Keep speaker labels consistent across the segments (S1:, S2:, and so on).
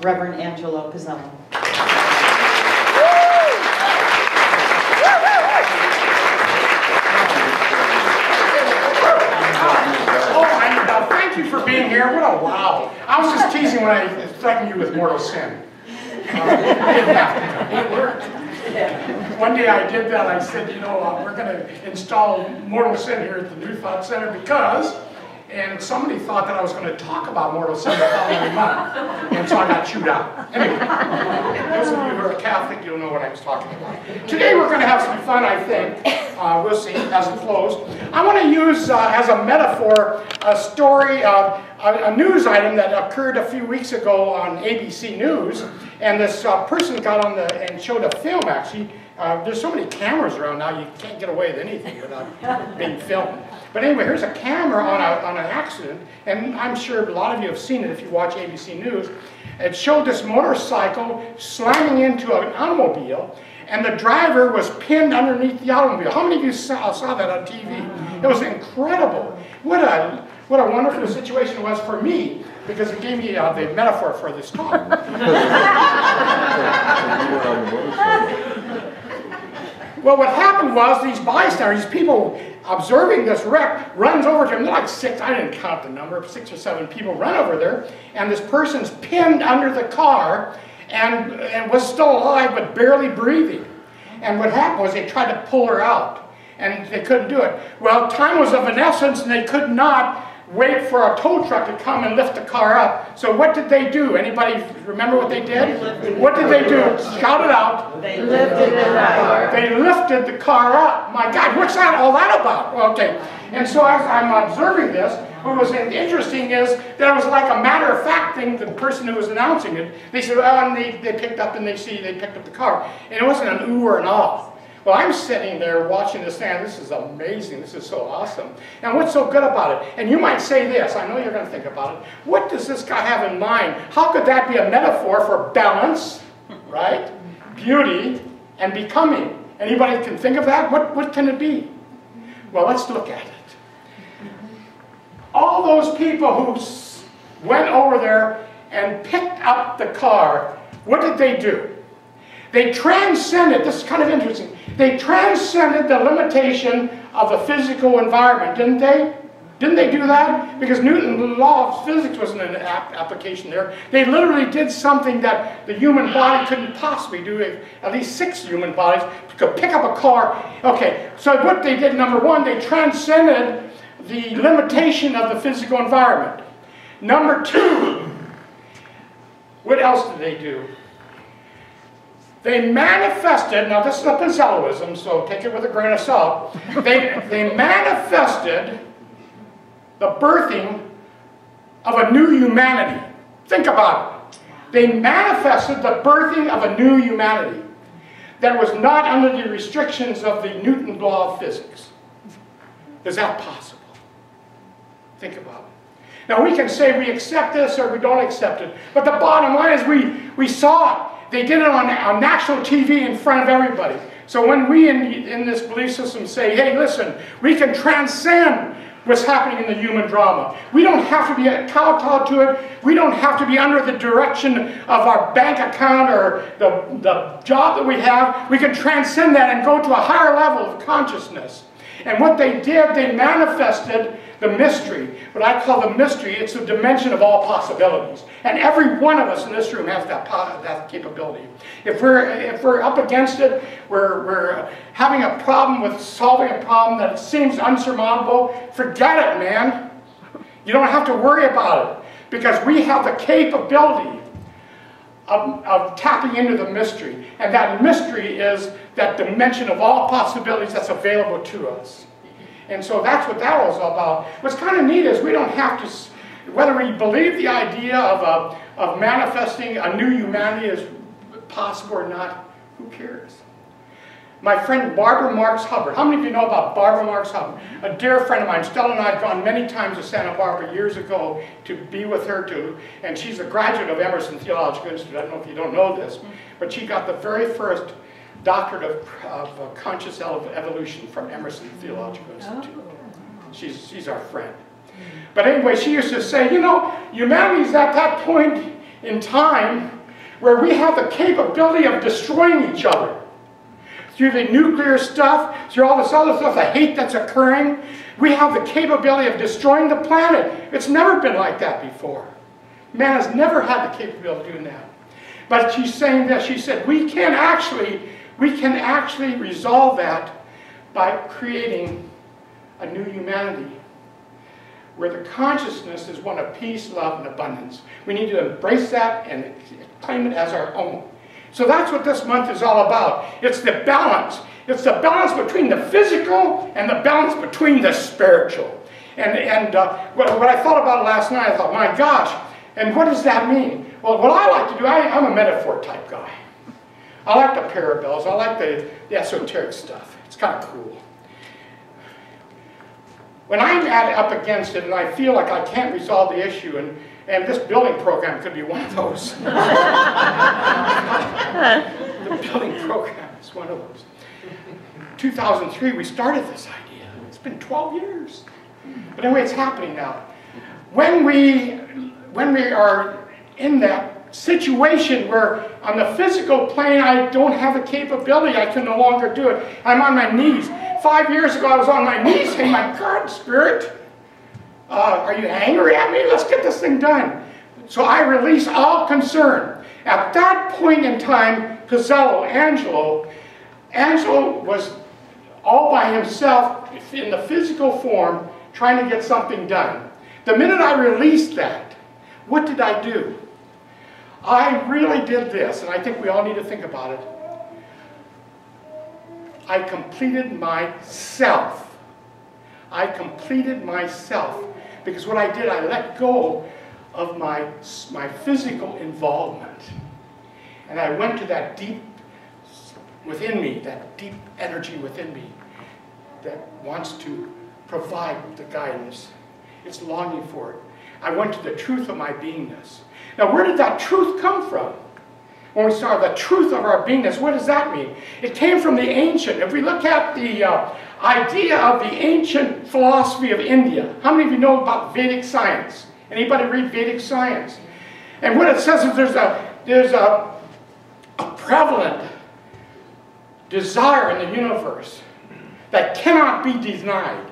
S1: Reverend Angie Pizelo.
S2: Thank you for being here. What a wow. I was just teasing when I threatened you with mortal sin. It worked. One day I did that. I said, you know, we're going to install mortal sin here at the New Thought Center because, and somebody thought that I was going to talk about mortal sin the following month. And so I got chewed out. Anyway, those of you who are Catholic, you'll know what I was talking about. Today we're going to have some fun, I think. We'll see as it flows. I want to use as a metaphor a story of a news item that occurred a few weeks ago on ABC News. And this person got on and showed a film, actually. There's so many cameras around now, you can't get away with anything without being filmed. But anyway, here's a camera on an accident, and I'm sure a lot of you have seen it if you watch ABC News. It showed this motorcycle slamming into an automobile, and the driver was pinned underneath the automobile. How many of you saw that on TV? It was incredible. What a wonderful situation it was for me, because it gave me the metaphor for this talk. Well, what happened was these bystanders, these people observing this wreck, runs over to him. They're like six, I didn't count the number, 6 or 7 people run over there, and this person's pinned under the car and was still alive but barely breathing. And what happened was they tried to pull her out, and they couldn't do it. Well, time was of an essence, and they could not wait for a tow truck to come and lift the car up. So what did they do? Anybody remember what they did? What did they do? Shout it out.
S1: They lifted it up.
S2: They lifted the car up. My God, what's all that about? Okay. And so as I'm observing this, what was interesting is that it was like a matter-of-fact thing, the person who was announcing it. They said, well, and they picked up and they picked up the car. And it wasn't an ooh or an ah. Well, I'm sitting there watching this thing. This is amazing. This is so awesome. And what's so good about it? And you might say this. I know you're going to think about it. What does this guy have in mind? How could that be a metaphor for balance, right? Beauty and becoming. Anybody can think of that? What can it be? Well, let's look at it. All those people who went over there and picked up the car, what did they do? They transcended, this is kind of interesting, they transcended the limitation of the physical environment, didn't they? Didn't they do that? Because Newton's law of physics wasn't an application there. They literally did something that the human body couldn't possibly do. At least 6 human bodies could pick up a car. Okay, so what they did, number one, they transcended the limitation of the physical environment. Number 2, what else did they do? They manifested, now this is a Pizeloism, so take it with a grain of salt. They manifested the birthing of a new humanity. Think about it. They manifested the birthing of a new humanity that was not under the restrictions of the Newton law of physics. Is that possible? Think about it. Now we can say we accept this or we don't accept it, but the bottom line is we saw it. They did it on national TV in front of everybody. So when we in this belief system say, hey, listen, we can transcend what's happening in the human drama. We don't have to be kowtowed to it. We don't have to be under the direction of our bank account or the job that we have. We can transcend that and go to a higher level of consciousness. And what they did, they manifested the mystery. What I call the mystery, it's the dimension of all possibilities. And every one of us in this room has that capability. If we're up against it, we're having a problem with solving a problem that seems unsurmountable, forget it, man. You don't have to worry about it, because we have the capability of tapping into the mystery. And that mystery is that dimension of all possibilities that's available to us. And so that's what that was all about. What's kind of neat is we don't have to, whether we believe the idea of manifesting a new humanity is possible or not, who cares? My friend Barbara Marks Hubbard. How many of you know about Barbara Marks Hubbard? A dear friend of mine. Stella and I have gone many times to Santa Barbara years ago to be with her too. And she's a graduate of Emerson Theological Institute. I don't know if you don't know this, but she got the very first doctorate of conscious evolution from Emerson Theological Institute. She's our friend. But anyway, she used to say, you know, humanity's at that point in time where we have the capability of destroying each other. Through the nuclear stuff, through all this other stuff, the hate that's occurring, we have the capability of destroying the planet. It's never been like that before. Man has never had the capability of doing that. But she's saying that, she said, we can actually resolve that by creating a new humanity where the consciousness is one of peace, love, and abundance. We need to embrace that and claim it as our own. So that's what this month is all about. It's the balance. It's the balance between the physical and the balance between the spiritual. And what I thought about last night, I thought, my gosh, and what does that mean? Well, what I like to do, I'm a metaphor type guy. I like the parables. I like the esoteric stuff. It's kind of cool. When I'm up against it and I feel like I can't resolve the issue, and this building program could be one of those. The building program is one of those. 2003, we started this idea. It's been 12 years. But anyway, it's happening now. When we are in that situation where on the physical plane I don't have the capability, I can no longer do it. I'm on my knees. 5 years ago I was on my knees saying, my God, Spirit, are you angry at me? Let's get this thing done. So I release all concern. At that point in time, Pizelo, Angelo was all by himself in the physical form trying to get something done. The minute I released that, what did I do? I really did this, and I think we all need to think about it. I completed myself. I completed myself. Because what I did, I let go of my physical involvement. And I went to that deep within me, that deep energy within me that wants to provide the guidance. It's longing for it. I went to the truth of my beingness. Now, where did that truth come from? When we saw the truth of our beingness, what does that mean? It came from the ancient. If we look at the idea of the ancient philosophy of India, how many of you know about Vedic science? Anybody read Vedic science? And what it says is there's a prevalent desire in the universe that cannot be denied,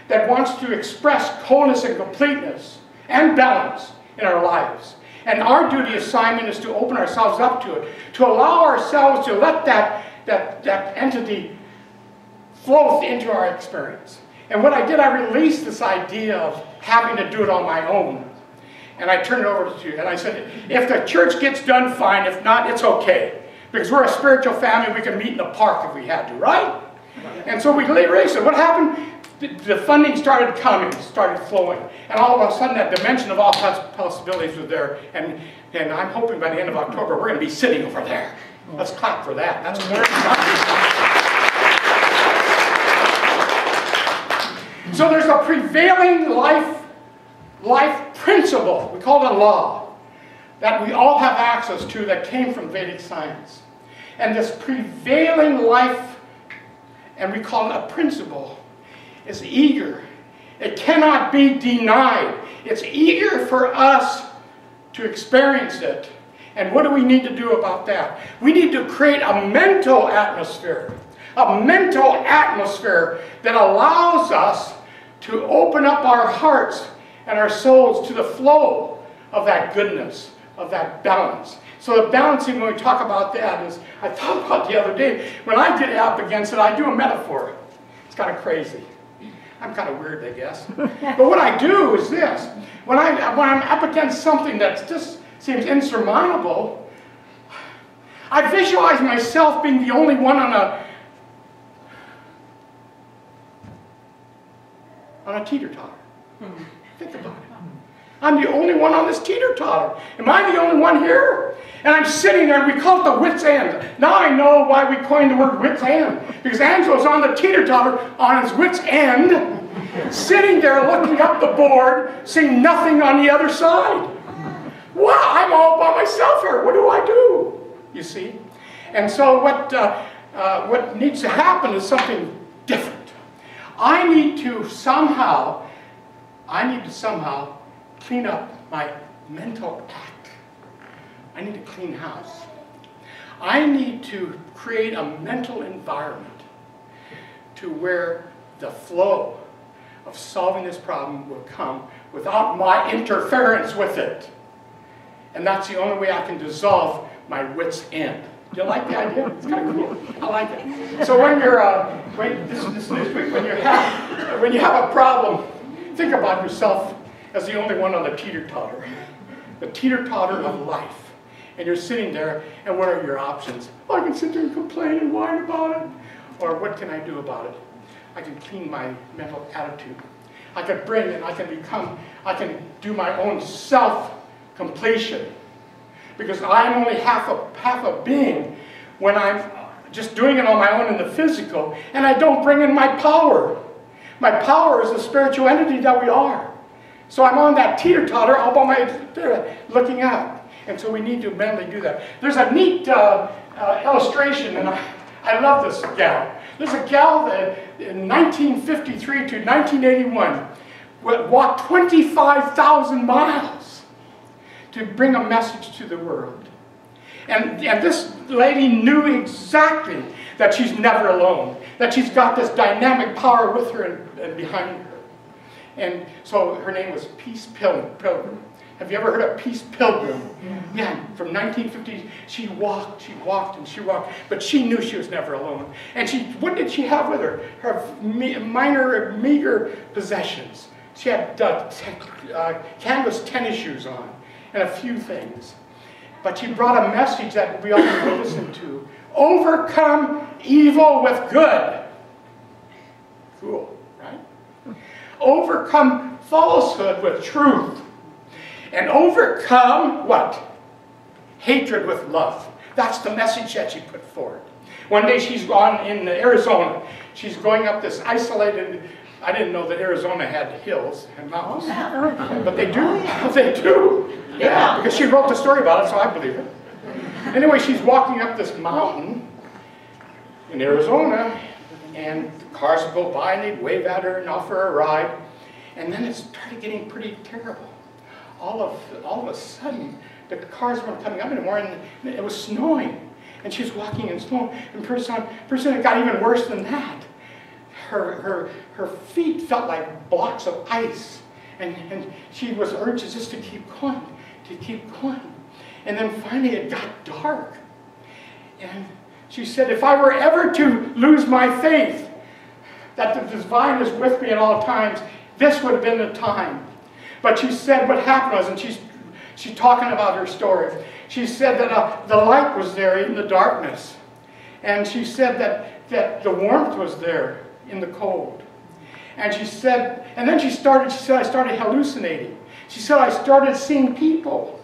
S2: that wants to express wholeness and completeness and balance in our lives. And our duty assignment is to open ourselves up to it, to allow ourselves to let that entity flow into our experience. And what I did, I released this idea of having to do it on my own. And I turned it over to you. And I said, if the church gets done, fine. If not, it's okay. Because we're a spiritual family, we can meet in the park if we had to, right? And so we released it. What happened? The funding started coming, started flowing. And all of a sudden, that dimension of all possibilities was there. And I'm hoping by the end of October, we're going to be sitting over there. Let's clap for that. That's so there's a prevailing life principle, we call it a law, that we all have access to that came from Vedic science. And this prevailing life, and we call it a principle, is eager. It cannot be denied. It's eager for us to experience it. And what do we need to do about that? We need to create a mental atmosphere that allows us to open up our hearts and our souls to the flow of that goodness, of that balance. So the balancing, when we talk about that, is, I thought about the other day, when I get up against it, I do a metaphor. It's kind of crazy. I'm kind of weird, I guess. But what I do is this. When I'm up against something that just seems insurmountable, I visualize myself being the only one on a teeter-totter. Think about it. I'm the only one on this teeter-totter. Am I the only one here? And I'm sitting there, and we call it the wit's end. Now I know why we coined the word wit's end. Because Angelo's on the teeter-totter on his wit's end, sitting there looking up the board, seeing nothing on the other side. Wow, I'm all by myself here. What do I do? You see? And so what needs to happen is something different. I need to somehow clean up my mental act. I need to clean house. I need to create a mental environment to where the flow of solving this problem will come without my interference with it. And that's the only way I can dissolve my wits' end. Do you like the idea? It's kind of cool. I like it. So when you're, this is quick. When you have a problem, think about yourself as the only one on the teeter-totter. The teeter-totter of life. And you're sitting there, and what are your options? Oh, I can sit there and complain and whine about it. Or what can I do about it? I can clean my mental attitude. I can bring and I can do my own self-completion. Because I'm only half a being when I'm just doing it on my own in the physical, and I don't bring in my power. My power is the spiritual entity that we are. So I'm on that teeter-totter all by my looking up. And so we need to mentally do that. There's a neat illustration, and I love this gal. There's a gal that in 1953 to 1981 walked 25,000 miles to bring a message to the world. And this lady knew exactly that she's never alone, that she's got this dynamic power with her and behind her. And so her name was Peace Pilgrim. Have you ever heard of Peace Pilgrim? Yeah, from 1950, she walked, and she walked, but she knew she was never alone. And what did she have with her? Her meager possessions. She had canvas tennis shoes on, and a few things. But she brought a message that we all need to listen to. Overcome evil with good. Cool, right? Overcome falsehood with truth. And overcome what? Hatred with love. That's the message that she put forward. One day she's gone in Arizona. She's going up this isolated, I didn't know that Arizona had hills and mountains. But they do. They do. Yeah, because she wrote the story about it, so I believe it. Anyway, she's walking up this mountain in Arizona, and the cars would go by and they'd wave at her and offer her a ride. And then it started getting pretty terrible. All of a sudden, the cars weren't coming up anymore, and it was snowing. And she was walking in snow, and pretty soon it got even worse than that. Her feet felt like blocks of ice, and she was urged just to keep going, And then finally it got dark. And she said, if I were ever to lose my faith that the divine is with me at all times, this would have been the time. But she said what happened was, and she's talking about her story. She said that the light was there in the darkness. And she said that the warmth was there in the cold. And she said, and then she said, I started hallucinating. She said, I started seeing people.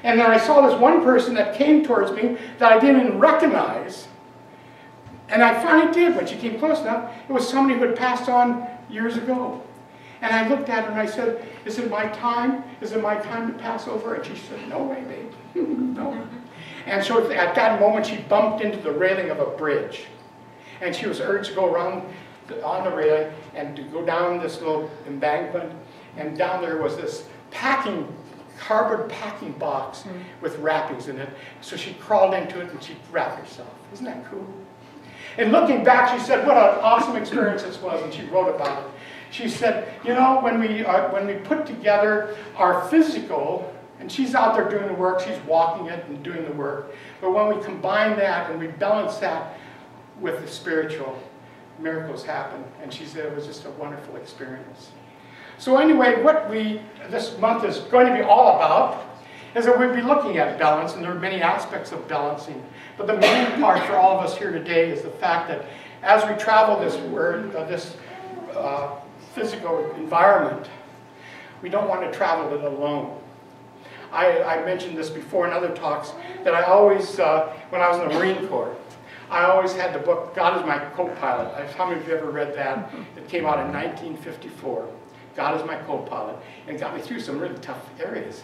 S2: And then I saw this one person that came towards me that I didn't even recognize. And I finally did when she came close enough. It was somebody who had passed on years ago. And I looked at her and I said, is it my time? Is it my time to pass over? And she said, no way, babe. No. And so at that moment, she bumped into the railing of a bridge. And she was urged to go around on the railing and to go down this little embankment. And down there was this cardboard packing box with wrappings in it. So she crawled into it and she wrapped herself. Isn't that cool? And looking back, she said, what an awesome experience this was, and she wrote about it. She said, you know, when we put together our physical, and she's out there doing the work, she's walking it and doing the work, but when we combine that and we balance that with the spiritual, miracles happen. And she said it was just a wonderful experience. So anyway, what this month is going to be all about is that we'll be looking at balance, and there are many aspects of balancing. But the main part for all of us here today is the fact that as we travel this physical environment, we don't want to travel it alone. I mentioned this before in other talks, that I always, when I was in the Marine Corps, I always had the book, God is My Co-Pilot. How many of you ever read that? It came out in 1954. God is My Co-Pilot. And it got me through some really tough areas.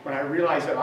S2: When I realized that